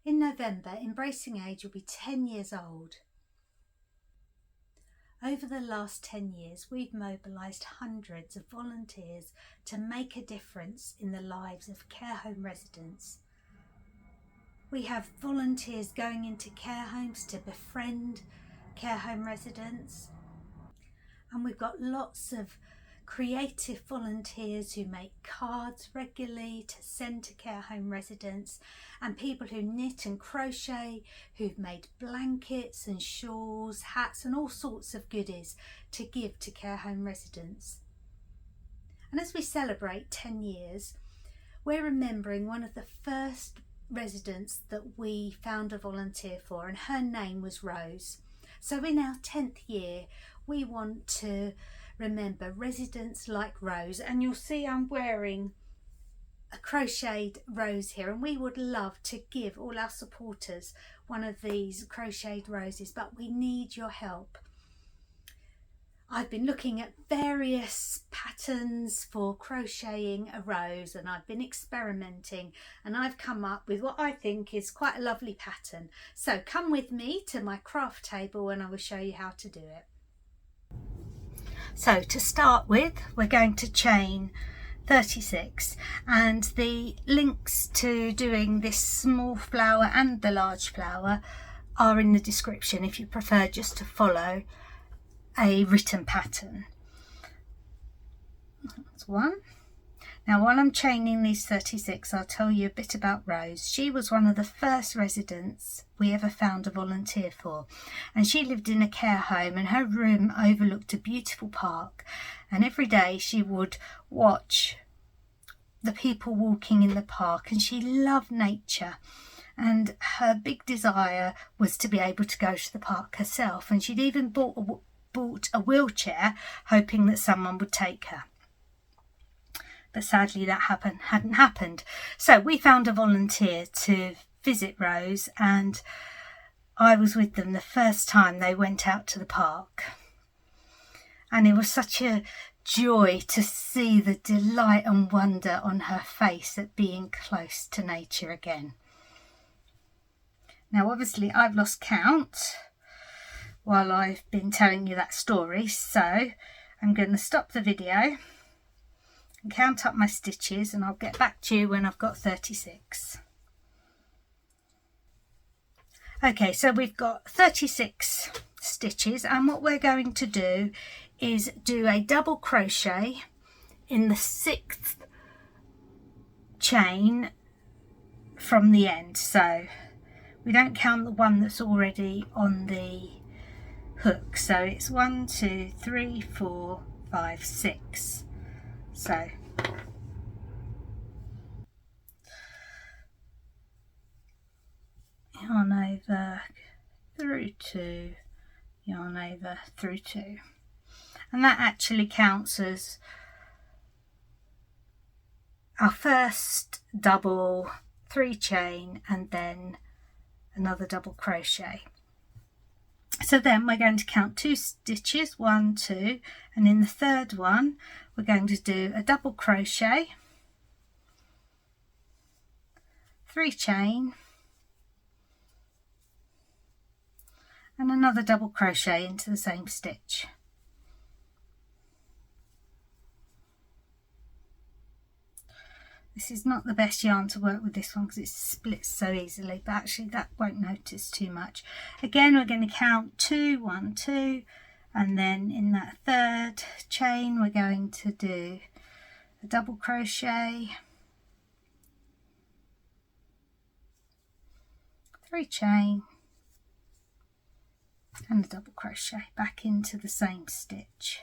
In November, Embracing Age will be 10 years old. Over the last 10 years, we've mobilised hundreds of volunteers to make a difference in the lives of care home residents. We have volunteers going into care homes to befriend care home residents. And we've got lots of creative volunteers who make cards regularly to send to care home residents, and people who knit and crochet, who've made blankets and shawls, hats and all sorts of goodies to give to care home residents. And as we celebrate 10 years, we're remembering one of the first residents that we found a volunteer for, and her name was Rose. So in our 10th year, we want to remember residents like Rose, and you'll see I'm wearing a crocheted rose here, and we would love to give all our supporters one of these crocheted roses, but we need your help. I've been looking at various patterns for crocheting a rose, and I've been experimenting, and I've come up with what I think is quite a lovely pattern. So come with me to my craft table and I will show you how to do it. So to start with, we're going to chain 36, and the links to doing this small flower and the large flower are in the description if you prefer just to follow a written pattern. That's one. Now while I'm chaining these 36, I'll tell you a bit about Rose. She was one of the first residents we ever found a volunteer for, and she lived in a care home, and her room overlooked a beautiful park, and every day she would watch the people walking in the park, and she loved nature, and her big desire was to be able to go to the park herself, and she'd even bought a wheelchair hoping that someone would take her. But sadly that hadn't happened. So we found a volunteer to visit Rose, and I was with them the first time they went out to the park. And it was such a joy to see the delight and wonder on her face at being close to nature again. Now obviously I've lost count while I've been telling you that story, so I'm going to stop the video and count up my stitches, and I'll get back to you when I've got 36. Okay, so we've got 36 stitches, and what we're going to do is do a double crochet in the 6th chain from the end. So we don't count the one that's already on the hook, so it's 1, 2, 3, 4, 5, 6. So yarn over through 2, yarn over through 2, and that actually counts as our first double 3 chain and then another double crochet. So then we're going to count 2 stitches, 1, 2, and in the third one we're going to do a double crochet, 3 chain, and another double crochet into the same stitch. This is not the best yarn to work with this one because it splits so easily, but actually that won't notice too much. Again, we're going to count 2, 1, 2, and then in that third chain we're going to do a double crochet, 3 chain, and a double crochet back into the same stitch.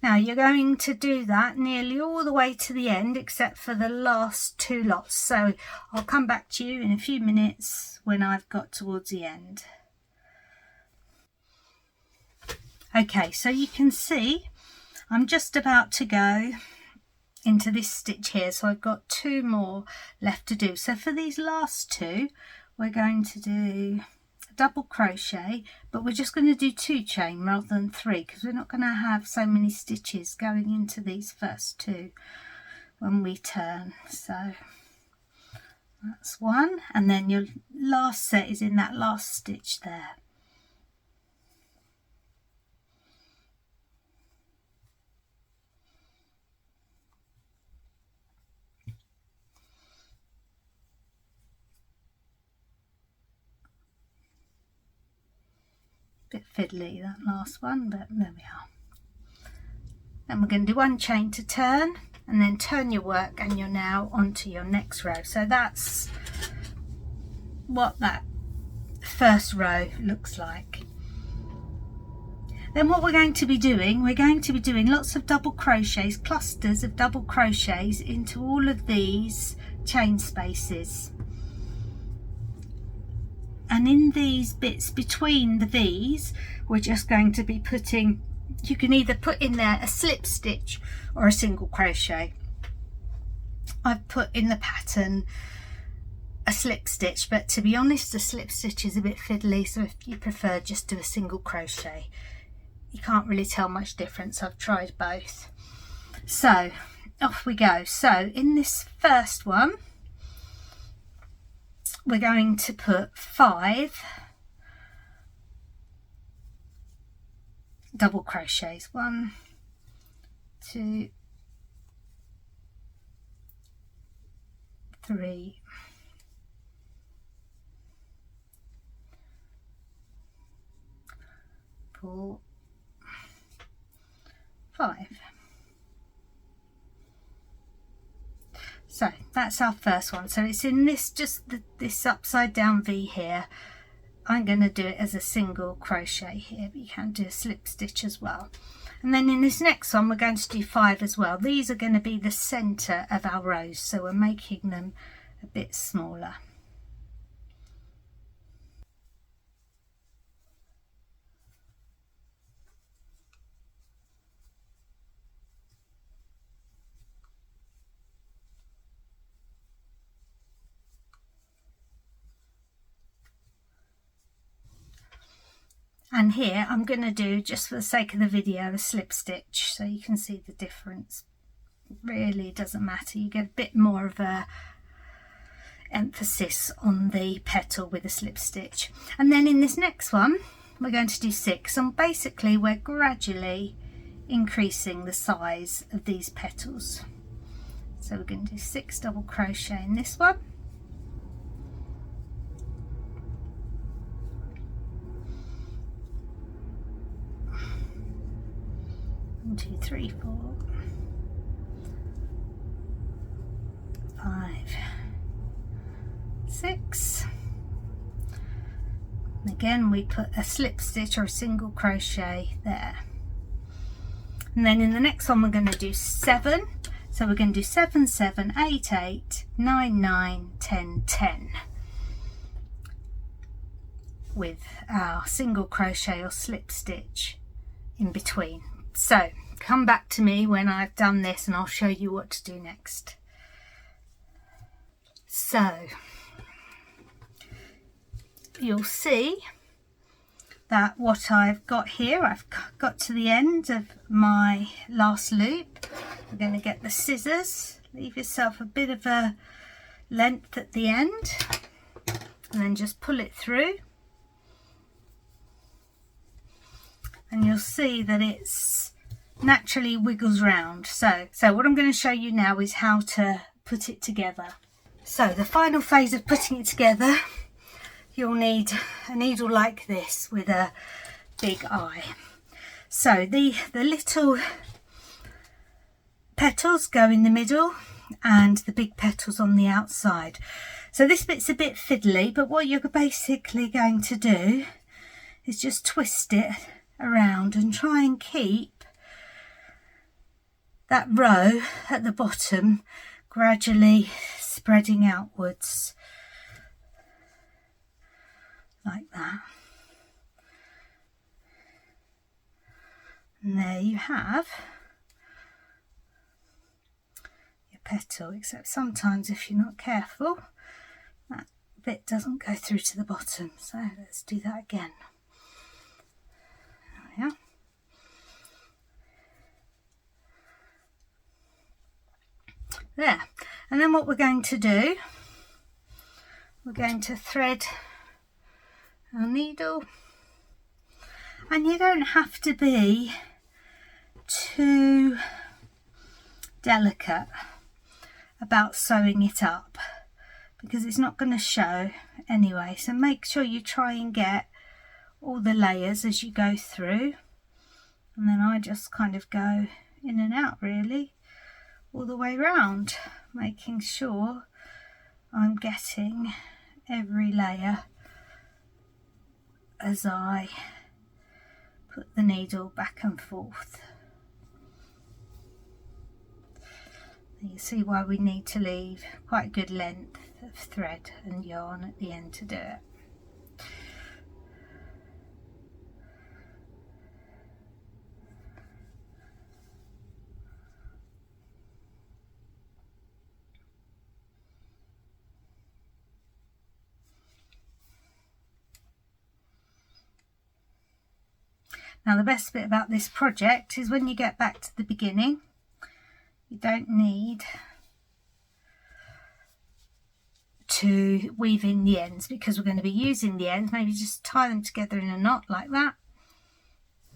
Now you're going to do that nearly all the way to the end except for the last 2 lots, so I'll come back to you in a few minutes when I've got towards the end. Okay, so you can see I'm just about to go into this stitch here, so I've got 2 more left to do. So for these last 2 we're going to do double crochet, but we're just going to do 2 chain rather than 3 because we're not going to have so many stitches going into these first 2. when we turn. So that's one, and then your last set is in that last stitch there. Bit fiddly that last one, but there we are. Then we're going to do one chain to turn, and then turn your work, and you're now onto your next row. So that's what that first row looks like. Then what we're going to be doing, lots of double crochets, clusters of double crochets into all of these chain spaces. And in these bits between the V's, we're just going to be putting, you can either put in there a slip stitch or a single crochet. I've put in the pattern a slip stitch, but to be honest, the slip stitch is a bit fiddly, so if you prefer, just do a single crochet. You can't really tell much difference. I've tried both. So off we go. So in this first one, we're going to put 5 double crochets. 1, 2, 3, 4, 5. So that's our first one. So it's in this, this upside down V here. I'm going to do it as a single crochet here, but you can do a slip stitch as well. And then in this next one, we're going to do 5 as well. These are going to be the center of our rows, so we're making them a bit smaller. And here I'm going to do, just for the sake of the video, a slip stitch so you can see the difference. It really doesn't matter, you get a bit more of a emphasis on the petal with a slip stitch. And then in this next one we're going to do 6, and basically we're gradually increasing the size of these petals. So we're going to do 6 double crochet in this one. 1, 2, 3, 4, 5, 6. And again we put a slip stitch or a single crochet there. And then in the next one we're going to do 7. So we're going to do 7, 7, 8, 8, 9, 9, 10, 10 with our single crochet or slip stitch in between. So come back to me when I've done this and I'll show you what to do next. So you'll see that what I've got here, I've got to the end of my last loop. I'm going to get the scissors, leave yourself a bit of a length at the end, and then just pull it through. And you'll see that it's naturally wiggles round. So what I'm going to show you now is how to put it together. So the final phase of putting it together, you'll need a needle like this with a big eye. So the little petals go in the middle and the big petals on the outside. So this bit's a bit fiddly, but what you're basically going to do is just twist it around and try and keep that row at the bottom gradually spreading outwards like that. And there you have your petal, except sometimes if you're not careful that bit doesn't go through to the bottom. So let's do that again. There we are. There. And then what we're going to do, we're going to thread our needle, and you don't have to be too delicate about sewing it up because it's not going to show anyway, so make sure you try and get all the layers as you go through, and then I just kind of go in and out really all the way round, making sure I'm getting every layer as I put the needle back and forth. You see why we need to leave quite a good length of thread and yarn at the end to do it. Now the best bit about this project is when you get back to the beginning, you don't need to weave in the ends because we're going to be using the ends. Maybe just tie them together in a knot like that.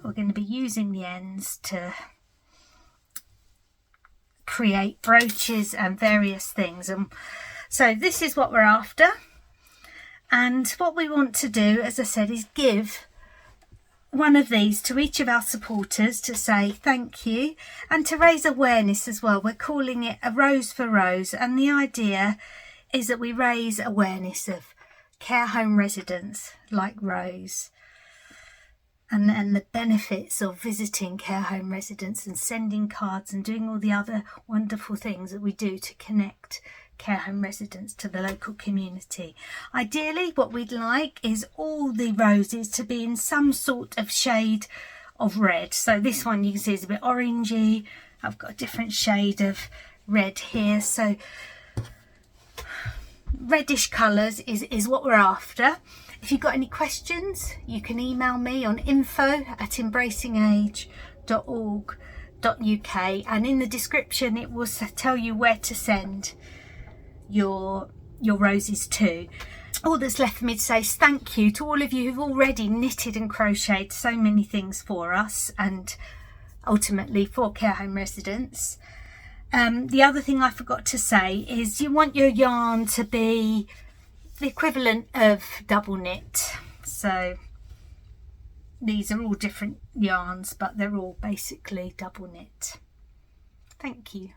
We're going to be using the ends to create brooches and various things, and so this is what we're after. And what we want to do, as I said, is give one of these to each of our supporters to say thank you and to raise awareness as well. We're calling it a rose for Rose, and the idea is that we raise awareness of care home residents like Rose and the benefits of visiting care home residents and sending cards and doing all the other wonderful things that we do to connect care home residents to the local community. Ideally, what we'd like is all the roses to be in some sort of shade of red. So this one you can see is a bit orangey. I've got a different shade of red here. So reddish colours is what we're after. If you've got any questions, you can email me on info@embracingage.org.uk, and in the description it will tell you where to send your roses to. All that's left for me to say is thank you to all of you who've already knitted and crocheted so many things for us and ultimately for care home residents. The other thing I forgot to say is you want your yarn to be the equivalent of double knit. So these are all different yarns, but they're all basically double knit. Thank you.